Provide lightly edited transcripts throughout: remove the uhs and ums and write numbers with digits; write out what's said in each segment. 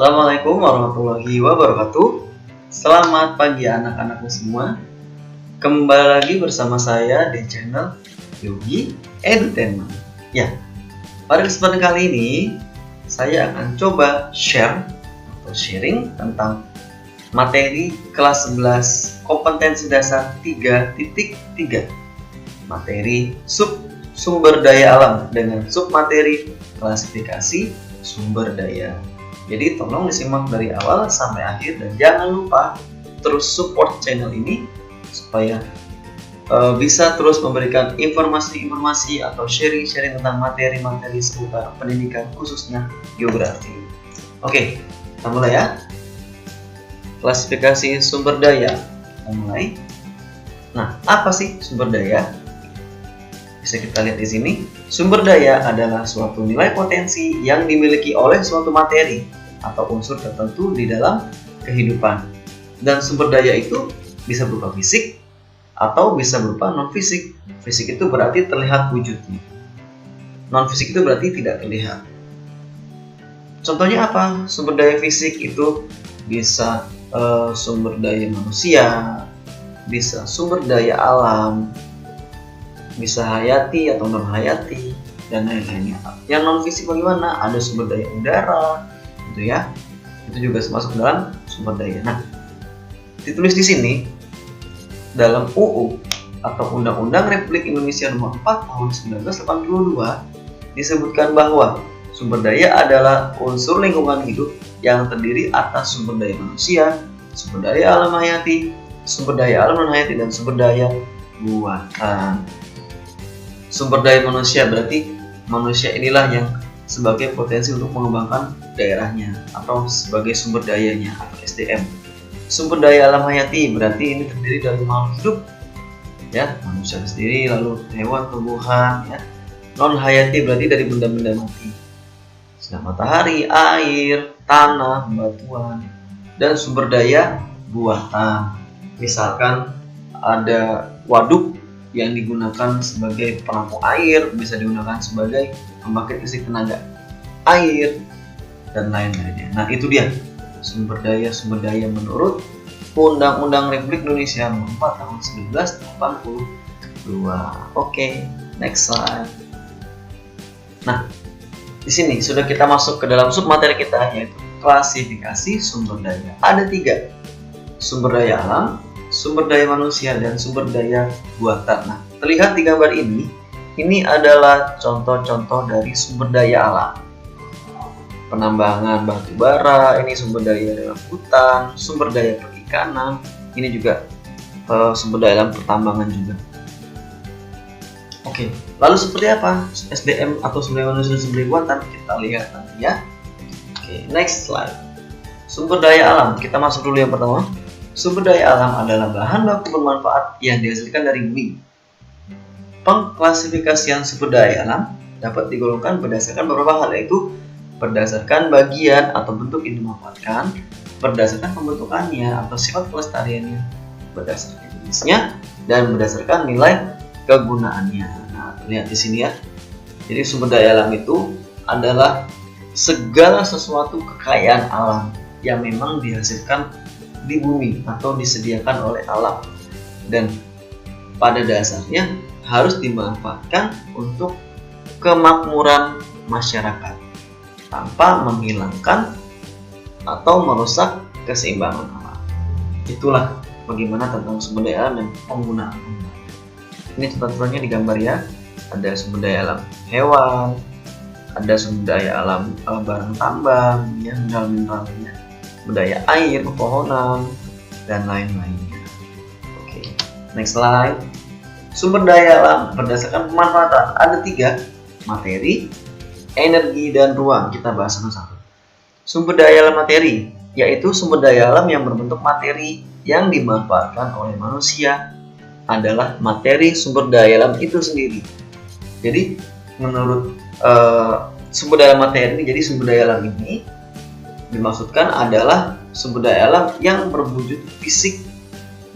Assalamualaikum warahmatullahi wabarakatuh. Selamat pagi anak-anakku semua. Kembali lagi bersama saya di channel Yogi Edutainment. Ya, pada kesempatan kali ini saya akan coba sharing tentang materi kelas 11 kompetensi dasar 3.3. Materi sumber daya alam dengan submateri klasifikasi sumber daya. Jadi tolong disimak dari awal sampai akhir dan jangan lupa terus support channel ini supaya bisa terus memberikan informasi-informasi atau sharing tentang materi-materi seputar pendidikan khususnya geografi. Oke, kita mulai ya. Klasifikasi sumber daya. Kita mulai. Nah, apa sih sumber daya? Bisa kita lihat di sini, sumber daya adalah suatu nilai potensi yang dimiliki oleh suatu materi atau unsur tertentu di dalam kehidupan. Dan sumber daya itu bisa berupa fisik atau bisa berupa non-fisik. Fisik itu berarti terlihat wujudnya. Non-fisik itu berarti tidak terlihat. Contohnya apa? Sumber daya fisik itu bisa sumber daya manusia, bisa sumber daya alam, bisa hayati atau non hayati dan lain-lainnya. Yang non fisik bagaimana? Ada sumber daya udara, gitu ya. Itu juga masuk dalam sumber daya. Nah, ditulis di sini dalam UU atau Undang-Undang Republik Indonesia Nomor 4 Tahun 1982 disebutkan bahwa sumber daya adalah unsur lingkungan hidup yang terdiri atas sumber daya manusia, sumber daya alam hayati, sumber daya alam non hayati dan sumber daya buatan. Sumber daya manusia berarti manusia inilah yang sebagai potensi untuk mengembangkan daerahnya atau sebagai sumber dayanya atau SDM. Sumber daya alam hayati berarti ini terdiri dari makhluk hidup, ya, manusia sendiri, lalu hewan, tumbuhan, ya. Non hayati berarti dari benda-benda mati, sinar matahari, air, tanah, batuan, dan sumber daya buatan. Misalkan ada waduk yang digunakan sebagai penampung air, bisa digunakan sebagai pembangkit listrik tenaga air dan lain-lainnya. Nah, itu dia sumber daya menurut Undang-Undang Republik Indonesia Nomor 4 Tahun 1982. Oke, next slide. Nah, di sini sudah kita masuk ke dalam submateri kita, yaitu klasifikasi sumber daya. Ada 3, sumber daya alam, sumber daya manusia, dan sumber daya buatan. Nah, terlihat di gambar ini adalah contoh-contoh dari sumber daya alam. Penambangan batu bara, ini sumber daya dalam hutan, sumber daya perikanan, ini juga sumber daya dalam pertambangan juga. Oke, lalu seperti apa SDM atau sumber daya manusia dan sumber daya buatan? Kita lihat nanti ya. Oke, next slide. Sumber daya alam, kita masuk dulu yang pertama. Sumber daya alam adalah bahan baku bermanfaat yang dihasilkan dari bumi. Pengklasifikasian sumber daya alam dapat digolongkan berdasarkan beberapa hal, yaitu berdasarkan bagian atau bentuk yang dimanfaatkan, berdasarkan pembentukannya atau sifat pelestariannya, berdasarkan jenisnya, dan berdasarkan nilai kegunaannya. Nah, lihat di sini ya. Jadi sumber daya alam itu adalah segala sesuatu kekayaan alam yang memang dihasilkan di bumi atau disediakan oleh alam dan pada dasarnya harus dimanfaatkan untuk kemakmuran masyarakat tanpa menghilangkan atau merusak keseimbangan alam. Itulah bagaimana tentang sumber daya alam dan penggunaan. Ini contoh-contohnya di gambar ya. Ada sumber daya alam hewan, ada sumber daya alam barang tambang, ya, mineral-mineralnya, budaya air, pepohonan, dan lain-lainnya. Oke, next slide. Sumber daya alam berdasarkan pemanfaatan ada 3, materi, energi, dan ruang. Kita bahas satu-satu. Sumber daya alam materi, yaitu sumber daya alam yang berbentuk materi yang dimanfaatkan oleh manusia, adalah materi sumber daya alam itu sendiri. Jadi menurut sumber daya materi ini, jadi sumber daya alam ini dimaksudkan adalah sumber daya alam yang berwujud fisik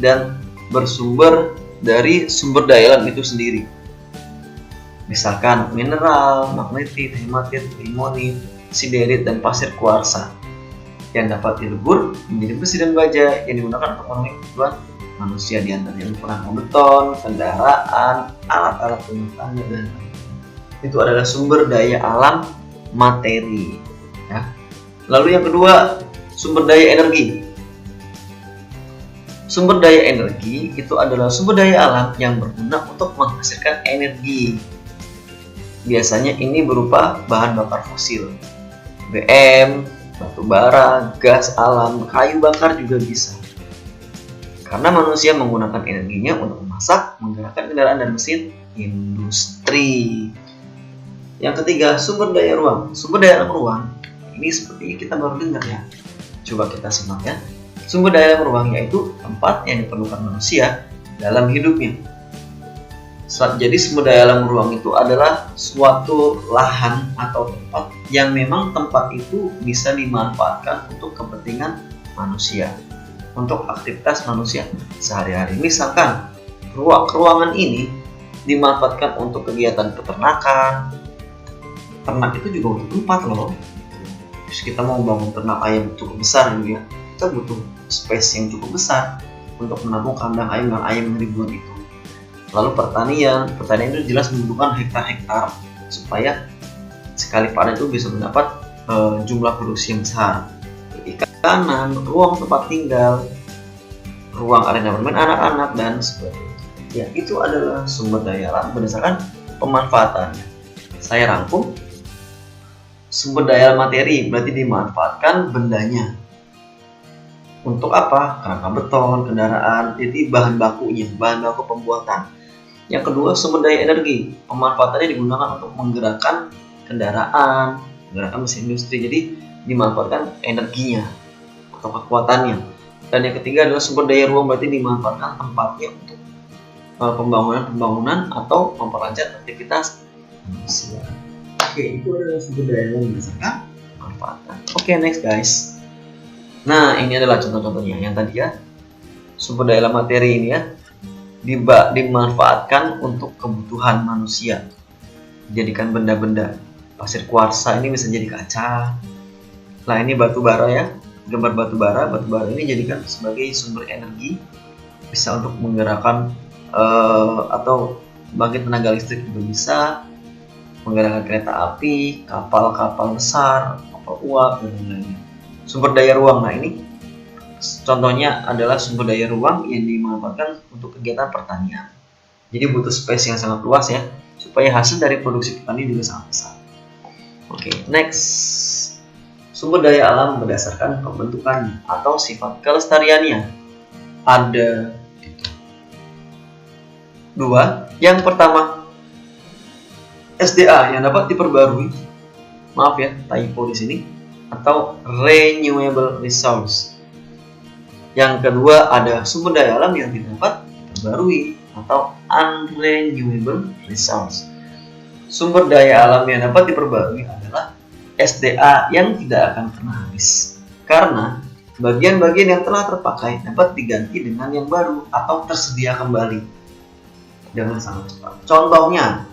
dan bersumber dari sumber daya alam itu sendiri. Misalkan mineral, magnetit, hematit, limonit, siderit, dan pasir kuarsa. yang dapat dilebur menjadi besi dan baja yang digunakan untuk memenuhi kebutuhan manusia, di antaranya penambang beton, kendaraan, alat-alat rumah tangga, dan lain-lain. Itu adalah sumber daya alam materi. Ya. Lalu yang kedua, sumber daya energi. Sumber daya energi itu adalah sumber daya alam yang berguna untuk menghasilkan energi. Biasanya ini berupa bahan bakar fosil, BBM, batu bara, gas alam, kayu bakar juga bisa. Karena manusia menggunakan energinya untuk memasak, menggerakkan kendaraan dan mesin industri. Yang ketiga, sumber daya ruang. Sumber daya ruang ini seperti kita baru dengar ya. Coba kita simak ya. Sumber daya ruang yaitu tempat yang diperlukan manusia dalam hidupnya. Jadi sumber daya alam ruang itu adalah suatu lahan atau tempat yang memang tempat itu bisa dimanfaatkan untuk kepentingan manusia, untuk aktivitas manusia sehari-hari. Misalkan ruangan ini dimanfaatkan untuk kegiatan peternakan. Ternak itu juga butuh tempat loh. Terus kita mau bangun ternak ayam cukup besar gitu ya, kita butuh space yang cukup besar untuk menampung kandang ayam dan ayam ribuan itu. Lalu pertanian itu jelas membutuhkan hektar-hektar supaya sekali panen itu bisa mendapat jumlah produksi yang besar. Perikanan, ruang tempat tinggal, ruang arena bermain anak-anak, dan sebagainya. Ya, itu adalah sumber daya alam berdasarkan pemanfaatannya. Saya rangkum. Sumber daya materi berarti dimanfaatkan bendanya. Untuk apa? Kerangka beton, kendaraan, jadi bahan bakunya, bahan baku pembuatan. Yang kedua, sumber daya energi. Pemanfaatannya digunakan untuk menggerakkan kendaraan, menggerakkan mesin industri. Jadi dimanfaatkan energinya atau kekuatannya. Dan yang ketiga adalah sumber daya ruang, berarti dimanfaatkan tempatnya untuk pembangunan atau memperlancar aktivitas manusia. Oke, itu adalah sumber daya yang berdasarkan pemanfaatan. Oke, next guys. Nah, ini adalah contoh-contohnya. Yang tadi ya, sumber daya materi ini ya dimanfaatkan untuk kebutuhan manusia. Dijadikan benda-benda. Pasir kuarsa ini bisa jadi kaca. Nah, ini batu bara ya. Gambar batu bara. Batu bara ini dijadikan sebagai sumber energi, bisa untuk menggerakkan atau bangkit tenaga listrik juga bisa, menggerakkan kereta api, kapal-kapal besar, kapal uap, dan lain-lain. Sumber daya ruang, nah ini contohnya adalah sumber daya ruang yang dimanfaatkan untuk kegiatan pertanian. Jadi butuh space yang sangat luas ya, supaya hasil dari produksi petani juga sangat besar. Oke, next. Sumber daya alam berdasarkan pembentukannya atau sifat kelestariannya. Ada dua. Yang pertama, SDA yang dapat diperbarui. Maaf ya, typo di sini. Atau renewable resource. Yang kedua ada sumber daya alam yang tidak dapat diperbarui atau unrenewable resource. Sumber daya alam yang dapat diperbarui adalah SDA yang tidak akan pernah habis, karena bagian-bagian yang telah terpakai dapat diganti dengan yang baru atau tersedia kembali dengan sangat cepat. Contohnya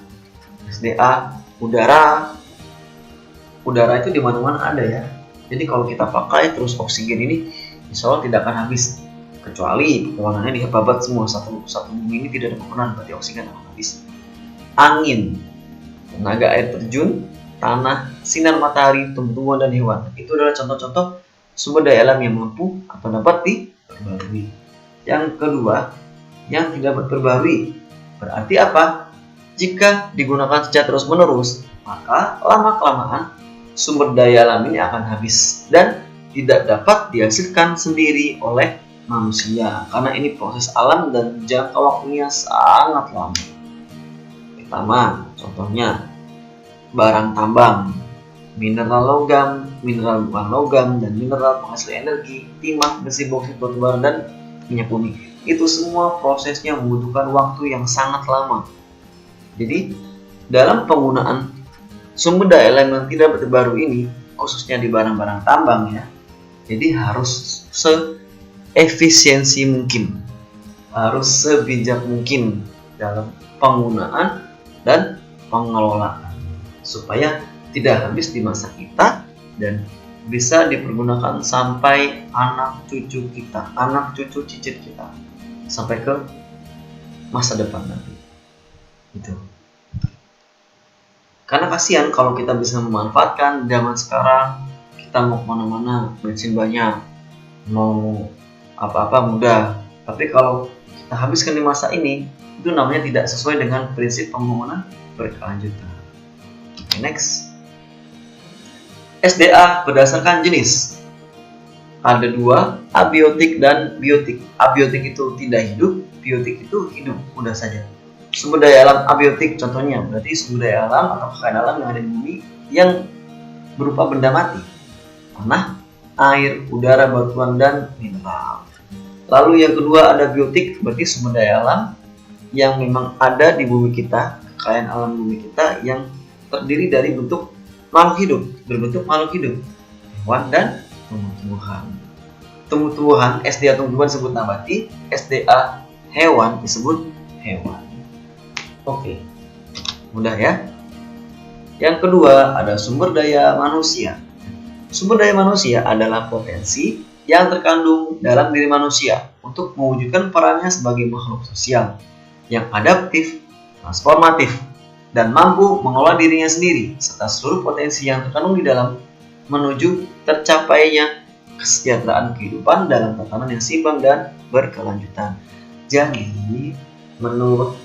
SDA udara. Udara itu di mana-mana ada ya. Jadi kalau kita pakai terus oksigen ini insya Allah tidak akan habis, kecuali pepohonannya dibabat semua satu bumi ini tidak ada pepohonan, berarti oksigen akan habis. Angin, tenaga air terjun, tanah, sinar matahari, tumbuh-tumbuhan, dan hewan. Itu adalah contoh-contoh sumber daya alam yang mampu atau dapat diperbarui. Yang kedua, yang tidak dapat diperbarui. Berarti apa? Jika digunakan secara terus-menerus, maka lama-kelamaan sumber daya alam ini akan habis dan tidak dapat dihasilkan sendiri oleh manusia, karena ini proses alam dan jangka waktunya sangat lama. Pertama, contohnya barang tambang, mineral logam, mineral bukan logam, dan mineral penghasil energi, timah, besi, boksit, batu bara, dan minyak bumi. Itu semua prosesnya membutuhkan waktu yang sangat lama. Jadi dalam penggunaan sumber daya alam yang tidak terbaru ini, khususnya di barang-barang tambang ya, jadi harus seefisiensi mungkin, harus sebijak mungkin dalam penggunaan dan pengelolaan supaya tidak habis di masa kita dan bisa dipergunakan sampai anak cucu kita, anak cucu cicit kita, sampai ke masa depan nanti. Gitu. Karena kasihan kalau kita bisa memanfaatkan zaman sekarang, kita mau kemana-mana, bensin banyak, mau apa-apa mudah. Tapi kalau kita habiskan di masa ini, itu namanya tidak sesuai dengan prinsip pembangunan berkelanjutan. Okay, next. SDA berdasarkan jenis. Ada dua, abiotik dan biotik. Abiotik itu tidak hidup, biotik itu hidup, mudah saja. Sumber daya alam abiotik contohnya berarti sumber daya alam atau kekayaan alam yang ada di bumi yang berupa benda mati, tanah, air, udara, batuan, dan mineral. Lalu yang kedua ada biotik, berarti sumber daya alam yang memang ada di bumi kita, kekayaan alam bumi kita yang terdiri dari bentuk makhluk hidup, berbentuk makhluk hidup, hewan dan tumbuh-tumbuhan. Tumbuh-tumbuhan, SDA tumbuhan disebut nabati, SDA hewan disebut hewan. Oke, mudah ya. Yang kedua ada sumber daya manusia. Sumber daya manusia adalah potensi yang terkandung dalam diri manusia untuk mewujudkan perannya sebagai makhluk sosial yang adaptif, transformatif, dan mampu mengolah dirinya sendiri serta seluruh potensi yang terkandung di dalam menuju tercapainya kesejahteraan kehidupan dalam tatanan yang seimbang dan berkelanjutan. Jadi, menurut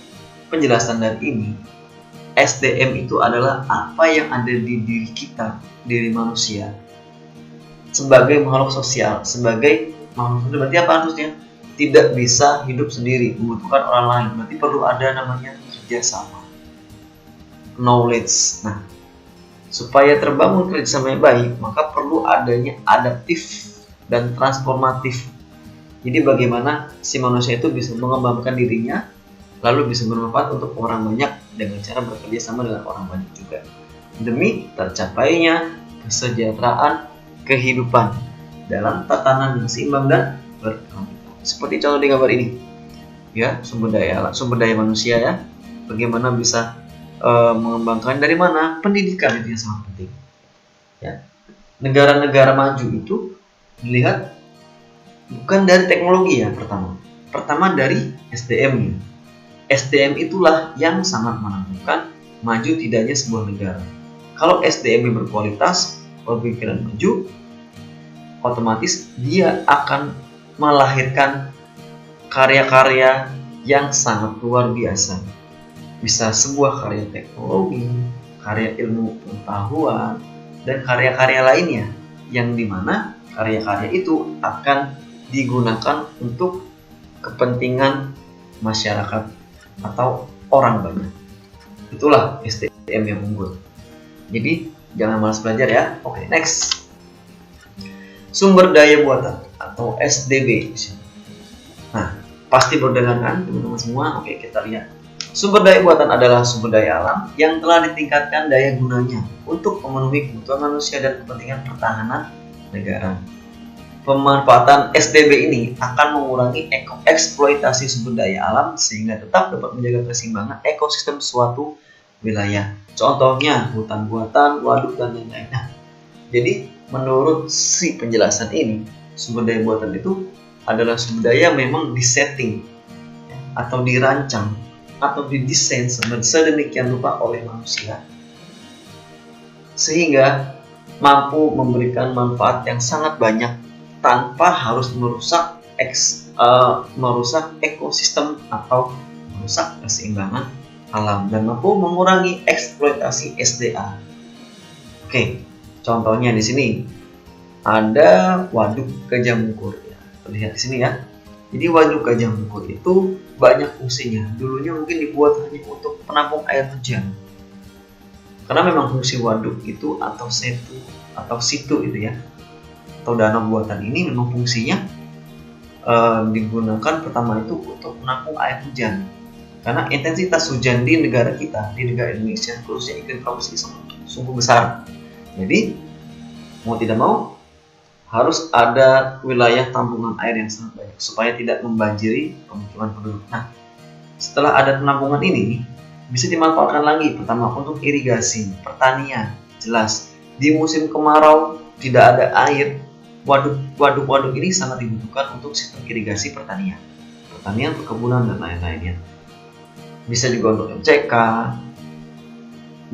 penjelasan dari ini, SDM itu adalah apa yang ada di diri kita, diri manusia, sebagai makhluk sosial, sebagai makhluk sosial. Berarti apa harusnya? Tidak bisa hidup sendiri, membutuhkan orang lain. Berarti perlu ada namanya kerjasama, knowledge. Nah, supaya terbangun kerjasama yang baik, maka perlu adanya adaptif dan transformatif. Jadi bagaimana si manusia itu bisa mengembangkan dirinya, lalu bisa bermanfaat untuk orang banyak dengan cara bekerja sama dengan orang banyak juga, demi tercapainya kesejahteraan kehidupan dalam tatanan yang seimbang dan berkelanjutan. Seperti contoh di gambar ini, ya, sumber daya manusia ya, bagaimana bisa mengembangkan dari mana? Pendidikan itu yang sangat penting. Ya. Negara-negara maju itu dilihat bukan dari teknologi ya pertama dari SDM-nya. SDM itulah yang sangat menentukan maju tidaknya sebuah negara. Kalau SDM-nya berkualitas, pemikiran maju, otomatis dia akan melahirkan karya-karya yang sangat luar biasa. Bisa sebuah karya teknologi, karya ilmu pengetahuan, dan karya-karya lainnya yang dimana karya-karya itu akan digunakan untuk kepentingan masyarakat atau orang banyak. Itulah SDM yang unggul. Jadi jangan malas belajar ya. Oke, next. Sumber daya buatan atau SDB. Nah, pasti berdengarkan teman-teman semua. Oke, kita lihat. Sumber daya buatan adalah sumber daya alam yang telah ditingkatkan daya gunanya untuk memenuhi kebutuhan manusia dan kepentingan pertahanan negara. Pemanfaatan SDB ini akan mengurangi eksploitasi sumber daya alam sehingga tetap dapat menjaga keseimbangan ekosistem suatu wilayah. Contohnya hutan buatan, waduk, dan lain-lain. Nah, jadi menurut si penjelasan ini, sumber daya buatan itu adalah sumber daya memang disetting atau dirancang atau didesain sedemikian rupa oleh manusia sehingga mampu memberikan manfaat yang sangat banyak tanpa harus merusak ekosistem atau merusak keseimbangan alam dan mampu mengurangi eksploitasi SDA. Oke, contohnya di sini ada waduk Gajah Mungkur ya. Lihat di sini ya. Jadi waduk Gajah Mungkur itu banyak fungsinya. Dulunya mungkin dibuat hanya untuk penampung air hujan. Karena memang fungsi waduk itu atau situ itu ya, atau danau buatan ini memang fungsinya digunakan pertama itu untuk menampung air hujan. Karena intensitas hujan di negara kita, di negara Indonesia, khususnya iklim tropis ini sungguh besar. Jadi mau tidak mau harus ada wilayah tampungan air yang sangat banyak supaya tidak membanjiri pemukiman penduduk. Nah, setelah ada penampungan ini bisa dimanfaatkan lagi pertama untuk irigasi, pertanian. Jelas di musim kemarau tidak ada air, waduk-waduk ini sangat dibutuhkan untuk sistem irigasi pertanian, perkebunan, dan lain-lainnya. Bisa juga untuk MCK,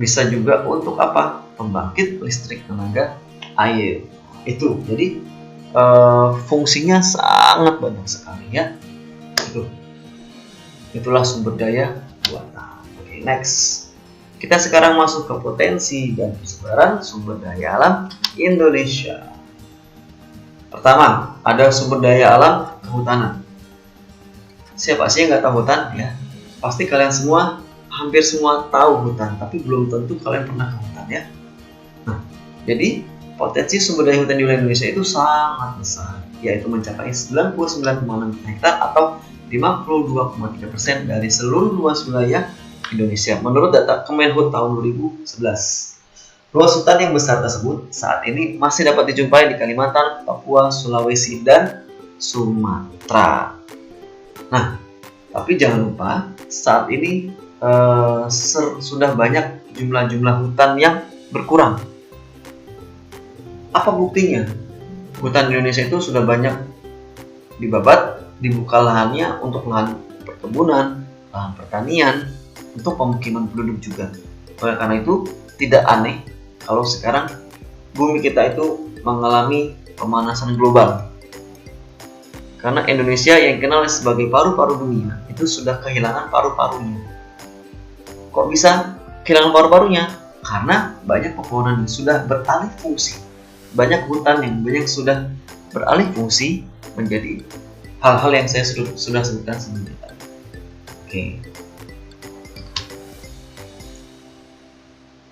bisa juga untuk apa? Pembangkit listrik tenaga air. Itu, jadi fungsinya sangat banyak sekali ya. Itulah sumber daya buatan. Oke, next. Kita sekarang masuk ke potensi dan persebaran sumber daya alam Indonesia. Pertama, ada sumber daya alam kehutanan. Siapa sih yang nggak tahu hutan ya? Pasti kalian semua, hampir semua tahu hutan, tapi belum tentu kalian pernah ke hutan ya. Nah, jadi potensi sumber daya hutan di wilayah Indonesia itu sangat besar, yaitu mencapai 99,6 hektar atau 52,3% dari seluruh luas wilayah Indonesia menurut data Kemenhut tahun 2011. Luas hutan yang besar tersebut saat ini masih dapat dijumpai di Kalimantan, Papua, Sulawesi, dan Sumatera. Nah, tapi jangan lupa saat ini sudah banyak jumlah hutan yang berkurang. Apa buktinya? Hutan di Indonesia itu sudah banyak dibabat, dibuka lahannya untuk lahan perkebunan, lahan pertanian, untuk pemukiman penduduk juga. Oleh karena itu, tidak aneh kalau sekarang bumi kita itu mengalami pemanasan global. Karena Indonesia yang dikenal sebagai paru-paru dunia itu sudah kehilangan paru-parunya. Kok bisa kehilangan paru-parunya? Karena banyak pepohonan yang sudah beralih fungsi. Banyak hutan yang sudah beralih fungsi menjadi hal-hal yang saya sudah sebutkan sebelumnya. Oke.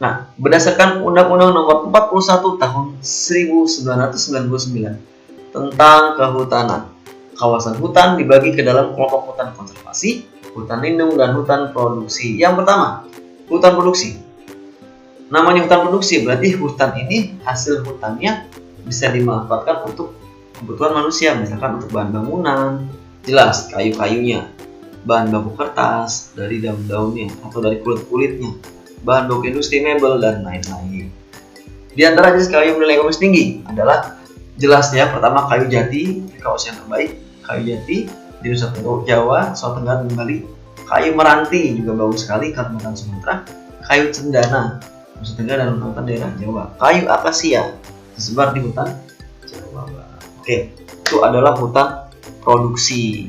Nah, berdasarkan Undang-Undang Nomor 41 Tahun 1999 tentang kehutanan, kawasan hutan dibagi ke dalam kelompok hutan konservasi, hutan lindung, dan hutan produksi. Yang pertama, hutan produksi. Namanya hutan produksi berarti hutan ini hasil hutannya bisa dimanfaatkan untuk kebutuhan manusia, misalkan untuk bahan bangunan, jelas kayu-kayunya, bahan baku kertas dari daun-daunnya atau dari kulit-kulitnya, bahan baku industri mebel, dan lain-lain. Di antara jenis kayu bernilai ekonomis tinggi adalah jelasnya pertama kayu jati, kawasan yang terbaik, kayu jati di Nusa Tenggara, Jawa, Sulawesi Tenggara, dan Bali. Kayu meranti juga bagus sekali, Kalimantan, Sumatera. Kayu cendana, Nusa Tenggara dan Kalimantan daerah Jawa. Kayu akasia tersebar di hutan Jawa Barat. Oke, itu adalah hutan produksi.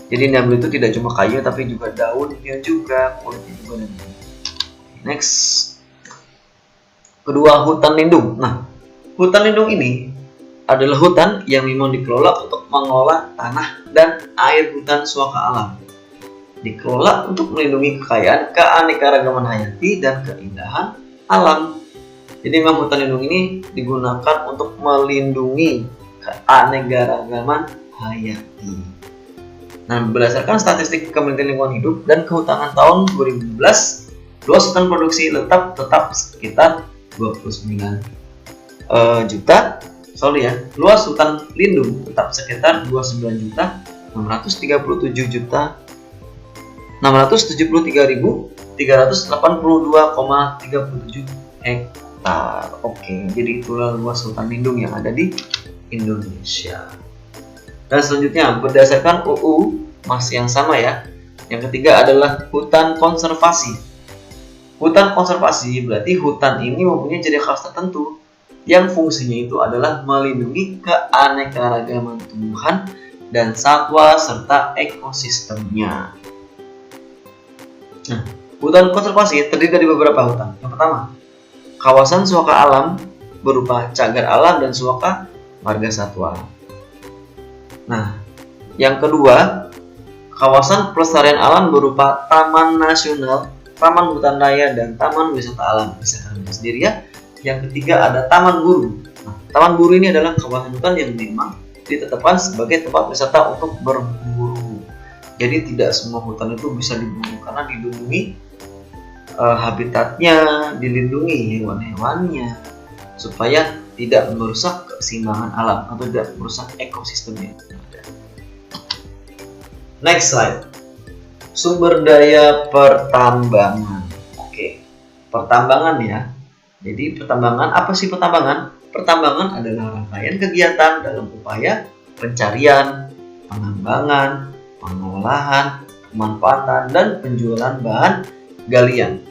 Jadi diambil itu tidak cuma kayu tapi juga daunnya juga, kulitnya juga, dan next. Kedua, hutan lindung. Nah, hutan lindung ini adalah hutan yang memang dikelola untuk mengelola tanah dan air hutan suaka alam. Dikelola untuk melindungi kekayaan, keanekaragaman hayati, dan keindahan alam. Jadi memang hutan lindung ini digunakan untuk melindungi keanekaragaman hayati. Nah, berdasarkan statistik Kementerian Lingkungan Hidup dan Kehutanan tahun 2012, luas hutan produksi tetap sekitar 29 juta. Sorry ya, luas hutan lindung tetap sekitar 29.673.382,37 hektar. Oke, jadi itulah luas hutan lindung yang ada di Indonesia. Dan selanjutnya berdasarkan UU masih yang sama ya. Yang ketiga adalah hutan konservasi. Hutan konservasi berarti hutan ini mempunyai ciri khas tertentu yang fungsinya itu adalah melindungi keanekaragaman tumbuhan dan satwa serta ekosistemnya. Nah, hutan konservasi terdiri dari beberapa hutan. Yang pertama, kawasan suaka alam berupa cagar alam dan suaka marga satwa. Nah, yang kedua, kawasan pelestarian alam berupa taman nasional, taman hutan raya, dan taman wisata alam. Bisa kalian lihat sendiri ya. Yang ketiga ada taman buru. Nah, taman buru ini adalah kawasan hutan yang memang ditetapkan sebagai tempat wisata untuk berburu. Jadi tidak semua hutan itu bisa diburu karena dilindungi habitatnya, dilindungi hewan-hewannya supaya tidak merusak keseimbangan alam atau tidak merusak ekosistemnya. Next slide. Sumber daya pertambangan. Oke, pertambangan ya. Jadi pertambangan, apa sih pertambangan? pertambangan adalah rangkaian kegiatan dalam upaya pencarian, penambangan, pengolahan, pemanfaatan, dan penjualan bahan galian.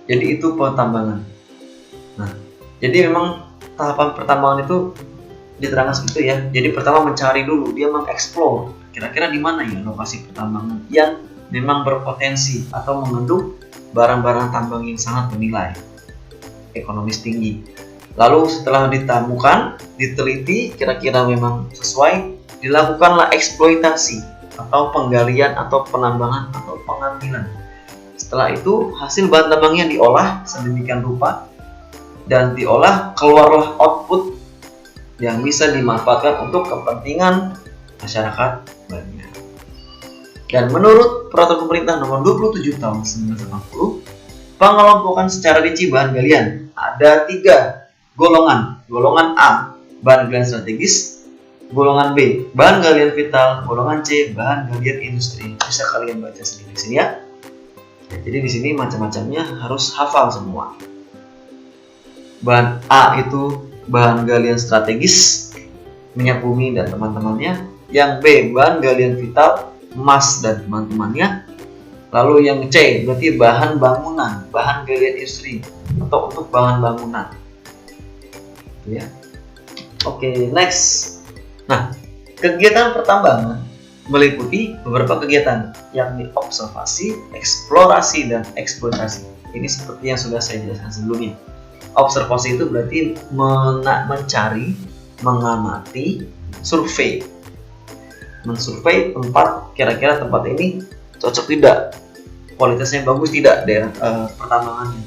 Jadi itu pertambangan. Nah, jadi memang tahapan pertambangan itu diterangkan seperti itu ya. Jadi pertama mencari dulu, dia mengeksplor kira-kira di mana ya lokasi pertambangan yang memang berpotensi atau mengandung barang-barang tambang yang sangat bernilai ekonomis tinggi. Lalu setelah ditemukan, diteliti kira-kira memang sesuai, dilakukanlah eksploitasi atau penggalian atau penambangan atau pengambilan. Setelah itu hasil bahan tambangnya diolah sedemikian rupa dan diolah, keluarlah output yang bisa dimanfaatkan untuk kepentingan masyarakat banyak. Dan menurut Peraturan Pemerintah Nomor 27 Tahun 1980, pengelompokan secara rinci bahan galian ada 3 golongan. Golongan A, bahan galian strategis. Golongan B, bahan galian vital. Golongan C, bahan galian industri. Bisa kalian baca sendiri di sini ya. Jadi di sini macam-macamnya harus hafal semua. Bahan A itu bahan galian strategis, minyak bumi dan teman-temannya. Yang B, bahan galian vital, emas dan teman-temannya. Lalu yang C berarti bahan bangunan, bahan galian industri atau untuk bahan bangunan. Ya. Oke, next. Nah, kegiatan pertambangan meliputi beberapa kegiatan, yakni observasi, eksplorasi, dan eksploitasi. Ini seperti yang sudah saya jelaskan sebelumnya. Observasi itu berarti mencari, mengamati, survei. Mensurvei tempat, kira-kira tempat ini cocok tidak, kualitasnya bagus tidak, daerah pertambangannya,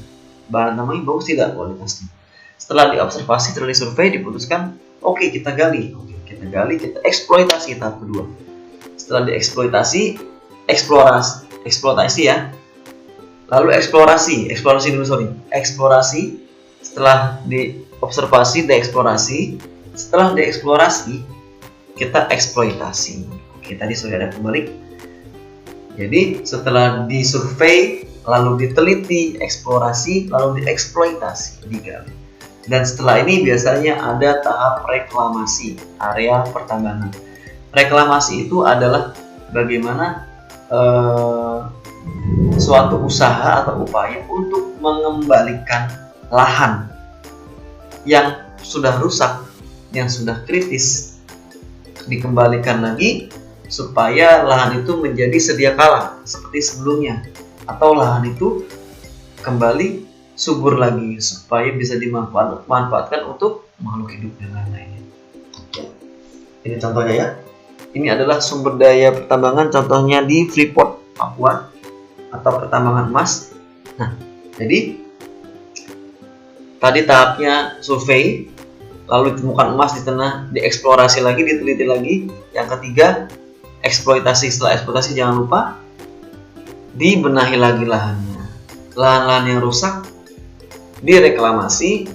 bahan tambangnya bagus tidak kualitasnya. Setelah diobservasi, setelah disurvei, diputuskan, oke, kita gali, kita eksploitasi tahap kedua. Setelah dieksploitasi, eksploitasi ya. Lalu eksplorasi dulu. Eksplorasi, setelah diobservasi, dieksplorasi. Setelah dieksplorasi, kita eksploitasi. Oke, tadi sudah ada kebalik. Jadi setelah disurvei, lalu diteliti, eksplorasi, lalu dieksploitasi, digali. Dan setelah ini biasanya ada tahap reklamasi area pertambangan. Reklamasi itu adalah bagaimana suatu usaha atau upaya untuk mengembalikan lahan yang sudah rusak, yang sudah kritis, dikembalikan lagi supaya lahan itu menjadi sedia kala seperti sebelumnya, atau lahan itu kembali subur lagi supaya bisa dimanfaatkan untuk makhluk hidup dan lain-lainnya. Ini contohnya ya. Ini adalah sumber daya pertambangan, contohnya di Freeport, Papua, atau pertambangan emas. Nah, jadi tadi tahapnya survei, lalu ditemukan emas di tanah, dieksplorasi lagi, diteliti lagi. Yang ketiga, eksploitasi. Setelah eksploitasi jangan lupa dibenahi lagi lahannya. Lahan-lahan yang rusak direklamasi,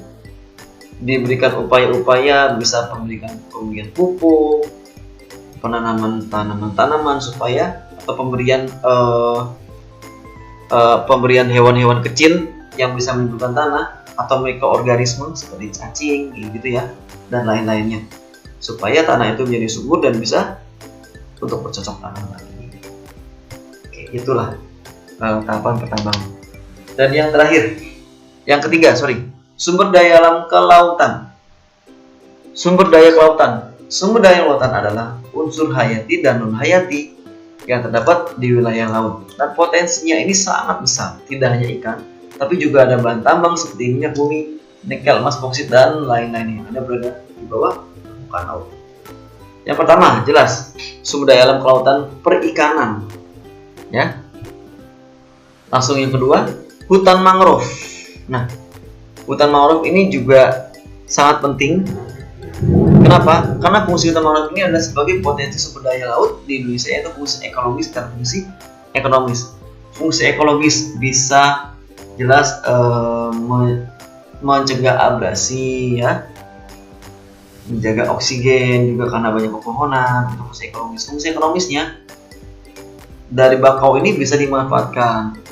diberikan upaya-upaya, bisa pemberian pupuk, penanaman tanaman-tanaman supaya, atau pemberian hewan-hewan kecil yang bisa menyuburkan tanah, atau mikroorganisme seperti cacing gitu ya, dan lain-lainnya, supaya tanah itu menjadi subur dan bisa untuk bercocok tanam lagi. Oke, itulah tahapan pertambangan. Dan yang terakhir, yang ketiga, sumber daya alam kelautan. Sumber daya kelautan. Sumber daya lautan adalah unsur hayati dan non-hayati yang terdapat di wilayah laut. Dan potensinya ini sangat besar, tidak hanya ikan, tapi juga ada bahan tambang seperti minyak bumi, nikel, emas, boksit, dan lain-lain yang ada berada di bawah permukaan laut. Yang pertama, jelas, sumber daya alam kelautan perikanan. Ya. Langsung yang kedua, hutan mangrove. Nah, hutan mangrove ini juga sangat penting. Kenapa? Karena fungsi hutan mangrove ini adalah sebagai potensi sumber daya laut di Indonesia, yaitu fungsi ekologis dan fungsi ekonomis. Fungsi ekologis bisa jelas mencegah abrasi, ya, menjaga oksigen juga karena banyak pepohonan. Untuk fungsi ekonomis, fungsi ekonomisnya dari bakau ini bisa dimanfaatkan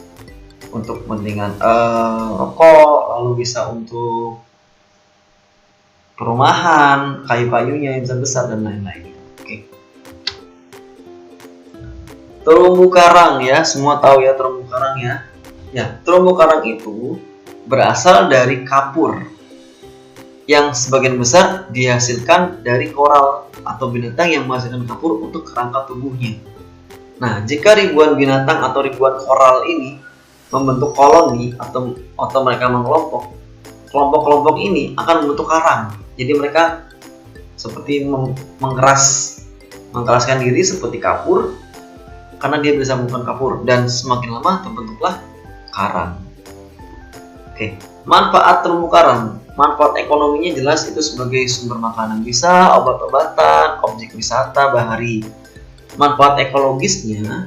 untuk kepentingan rokok, lalu bisa untuk perumahan, kayu-kayunya yang besar dan lain-lain. Oke. Terumbu karang ya, semua tahu ya terumbu karang ya. Ya, terumbu karang itu berasal dari kapur yang sebagian besar dihasilkan dari koral atau binatang yang menghasilkan kapur untuk kerangka tubuhnya. Nah, jika ribuan binatang atau ribuan koral ini membentuk koloni atau mereka mengelompok, kelompok-kelompok ini akan membentuk karang. Jadi mereka seperti mengeraskan diri seperti kapur karena dia bisa membuat kapur, dan semakin lama terbentuklah karang. Oke, manfaat terumbu karang. Manfaat ekonominya jelas itu sebagai sumber makanan bisa, obat-obatan, objek wisata bahari. Manfaat ekologisnya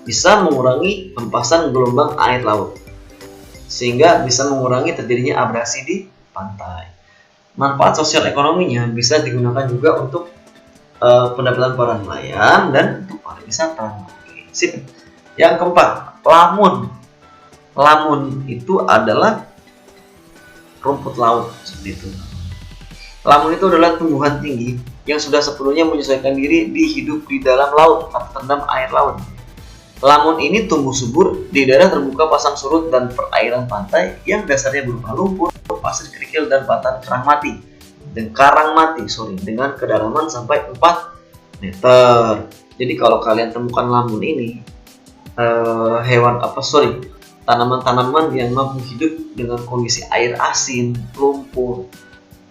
bisa mengurangi hempasan gelombang air laut, sehingga bisa mengurangi terjadinya abrasi di pantai. Manfaat sosial ekonominya bisa digunakan juga untuk pendapatan para nelayan dan untuk pariwisata. Oke, sip. Yang keempat, lamun. Lamun itu adalah rumput laut seperti itu. Lamun itu adalah tumbuhan tinggi yang sudah sepenuhnya menyesuaikan diri hidup di dalam laut atau terendam air laut. Lamun ini tumbuh subur di daerah terbuka pasang surut dan perairan pantai yang dasarnya berupa lumpur, pasir kerikil dan batan karang mati dengan kedalaman sampai 4 meter. Jadi kalau kalian temukan lamun ini tanaman-tanaman yang mampu hidup dengan kondisi air asin, lumpur,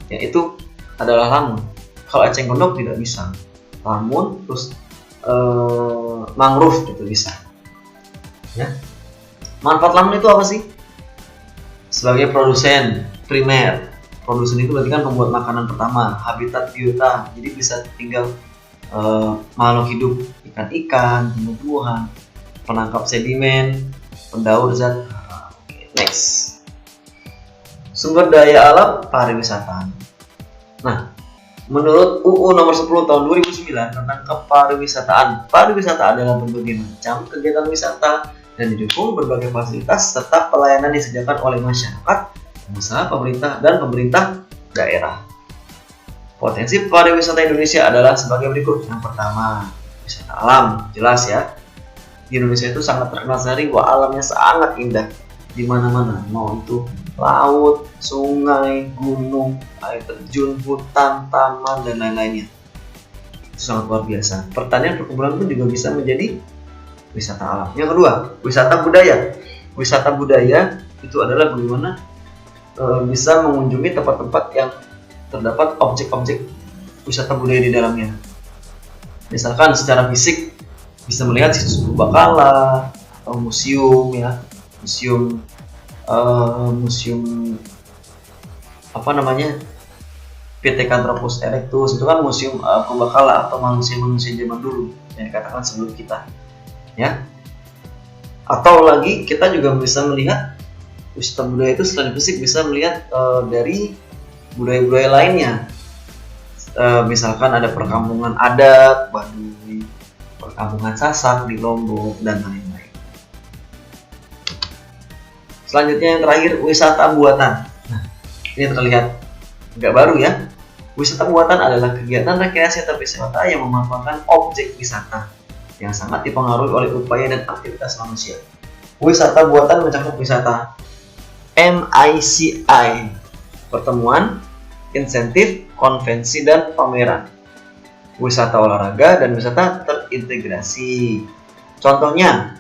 ya itu adalah lamun. Kalau eceng gondok tidak bisa. Lamun terus mangrove itu bisa. Ya. Manfaat lamun itu apa sih? Sebagai produsen primer. Produsen itu berarti kan pembuat makanan pertama, habitat biota. Jadi bisa tinggal makhluk hidup, ikan-ikan, tumbuhan, penangkap sedimen, pendaur zat. Oke, next. Sumber daya alam pariwisata. Nah, menurut UU nomor 10 tahun 2009 tentang kepariwisataan, pariwisata adalah berbagai macam kegiatan wisata dan didukung berbagai fasilitas serta pelayanan disediakan oleh masyarakat, pengusaha, pemerintah, dan pemerintah daerah. Potensi pariwisata Indonesia adalah sebagai berikut. Yang pertama, wisata alam, jelas ya. Di Indonesia itu sangat terkenal sekali bahwa alamnya sangat indah di mana-mana, mau itu laut, sungai, gunung, air terjun, hutan, taman, dan lain-lainnya. Itu sangat luar biasa. Pertanian, perkebunan pun juga bisa menjadi wisata alam. Yang kedua, wisata budaya. Wisata budaya itu adalah bagaimana bisa mengunjungi tempat-tempat yang terdapat objek-objek wisata budaya di dalamnya. Misalkan secara fisik bisa melihat situs purbakala atau museum ya, museum Pithecanthropus erectus, itu kan museum purbakala atau manusia-manusia zaman dulu yang dikatakan sebelum kita ya. Atau lagi kita juga bisa melihat wisata budaya itu selain fisik bisa melihat dari budaya-budaya lainnya. Misalkan ada perkampungan adat Baduy, perkampungan Sasak di Lombok, dan lain-lain. Selanjutnya yang terakhir, wisata buatan. Nah, ini terlihat agak baru ya. Wisata buatan adalah kegiatan rekreasi atau wisata yang memanfaatkan objek wisata yang sangat dipengaruhi oleh upaya dan aktivitas manusia. Wisata buatan mencakup wisata MICI, pertemuan, insentif, konvensi, dan pameran. Wisata olahraga dan wisata terintegrasi. Contohnya,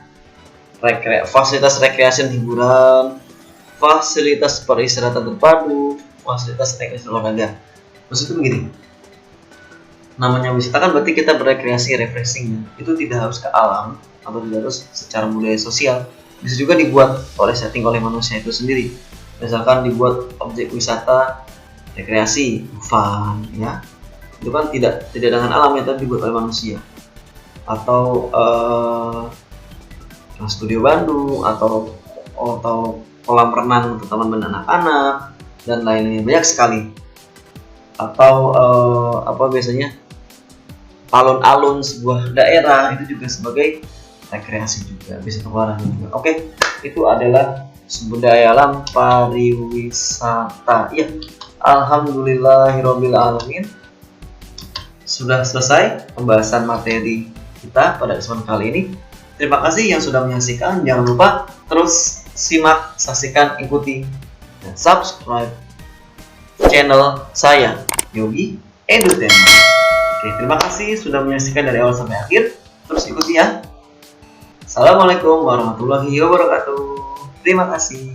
fasilitas rekreasi dan hiburan, fasilitas peristirahatan terpadu, fasilitas rekreasi olahraga. Maksudnya begini, namanya wisata kan berarti kita berekreasi, refreshing. Itu tidak harus ke alam atau tidak harus secara budaya sosial. Bisa juga dibuat oleh manusia itu sendiri. Misalkan dibuat objek wisata rekreasi, fun, ya. Itu kan tidak dengan alam ya, tapi dibuat oleh manusia. Atau studio Bandung atau kolam renang untuk taman anak-anak dan lainnya, banyak sekali. Atau biasanya alun-alun sebuah daerah itu juga sebagai rekreasi juga, bisa keluaran juga. Oke, itu adalah sumber daya alam pariwisata. Ya, Alhamdulillahirabbil alamin. Sudah selesai pembahasan materi kita pada kesempatan kali ini. Terima kasih yang sudah menyaksikan. Jangan lupa terus simak, saksikan, ikuti, dan subscribe channel saya, Yogi Edutainment. Oke, terima kasih sudah menyaksikan dari awal sampai akhir. Terus ikuti ya. Assalamualaikum warahmatullahi wabarakatuh. Terima kasih.